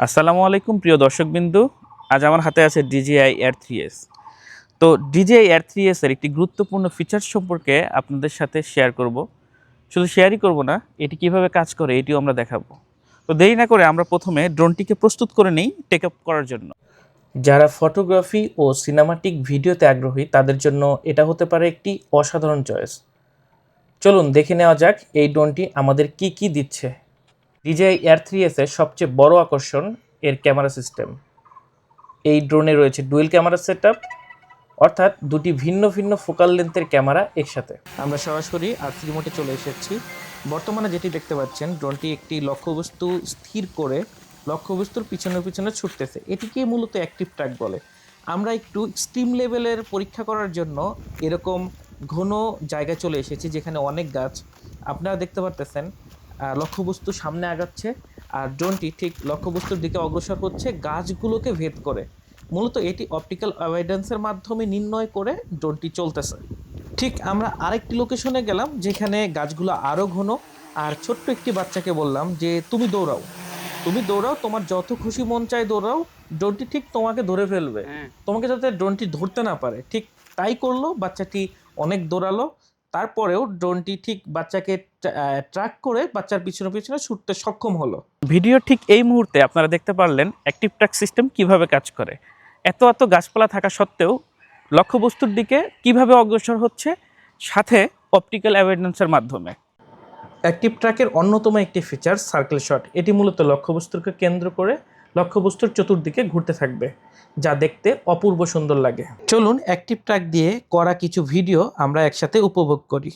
আসসালামু আলাইকুম প্রিয় দর্শকবিন্দু। আজ আমার হাতে আছে DJI Air 3s। তো DJI Air 3s এর একটি গুরুত্বপূর্ণ ফিচার সম্পর্কে আপনাদের সাথে শেয়ার করব। শুধু শেয়ারই করব না, এটি কিভাবে কাজ করে এটিও আমরা দেখাবো। তো দেরি না করে আমরা প্রথমে ড্রোনটিকে প্রস্তুত করে নেই টেক আপ করার জন্য। যারা ফটোগ্রাফি ও সিনেমাটিক ভিডিওতে আগ্রহী তাদের জন্য এটা হতে পারে একটি অসাধারণ চয়েস। চলুন দেখে নেওয়া যাক এই ড্রোনটি আমাদের কি কি দিচ্ছে। DJI Air 3s এর সবচেয়ে বড় আকর্ষণ এর ক্যামেরা সিস্টেম। এই ড্রোনে রয়েছে ডুয়েল ক্যামেরা সেটআপ, অর্থাৎ দুটি ভিন্ন ভিন্ন ফোকাল লেন্থের ক্যামেরা একসাথে। আমরা সরাসরি আর্থ রিমোটে চলে এসেছি। বর্তমানে যেটি দেখতে পাচ্ছেন, ড্রোনটি একটি লক্ষ্যবস্তু স্থির করে লক্ষ্যবস্তুর পিছনে পিছনে ছুটতেছে। এটিকে মূলত অ্যাক্টিভ ট্র্যাক বলে। আমরা একটু এক্সট্রিম লেভেলের পরীক্ষা করার জন্য এরকম ঘন জায়গায় চলে এসেছি যেখানে অনেক গাছ। আপনারা দেখতে পারতেছেন লক্ষ্যবস্তু সামনে আগাচ্ছে আর ড্রোনটি ঠিক লক্ষ্যবস্তুর দিকে অগ্রসর হচ্ছে গাছগুলোকে ভেদ করে। মূলত এটি অপটিক্যাল অ্যাভয়েডেন্সের মাধ্যমে নির্ণয় করে ড্রোনটি চলতেছে। ঠিক আমরা আরেকটি লোকেশনে গেলাম যেখানে গাছগুলো আরও ঘন, আর ছোট্ট একটি বাচ্চাকে বললাম যে তুমি দৌড়াও, তোমার যত খুশি মন চায় দৌড়াও, ড্রোনটি ঠিক তোমাকে ধরে ফেলবে। তোমাকে যাতে ড্রোনটি ধরতে না পারে, ঠিক তাই করলো। বাচ্চাটি অনেক দৌড়ালো, তারপরেও ড্রোনটি ঠিক বাচ্চাকে ট্র্যাক করে বাচ্চার পিছনে পিছনে ছুটতে সক্ষম হলো। ভিডিও ঠিক এই মুহূর্তে আপনারা দেখতে পারলেন অ্যাক্টিভ ট্র্যাক সিস্টেম কিভাবে কাজ করে। এত এত গাছপালা থাকা সত্ত্বেও লক্ষ্যবস্তুর দিকে কিভাবে অগ্রসর হচ্ছে, সাথে অপটিক্যাল অ্যাভয়েডেন্সের মাধ্যমে। অ্যাক্টিভ ট্র্যাকের অন্যতম একটি ফিচার সার্কেল শট। এটি মূলত লক্ষ্যবস্তুকে কেন্দ্র করে লক্ষ্যবস্তুর চতুর্দিকে ঘুরতে থাকবে, যা দেখতে অপূর্ব সুন্দর লাগে। চলুন অ্যাক্টিভ ট্র্যাক দিয়ে করা কিছু ভিডিও আমরা একসাথে উপভোগ করি।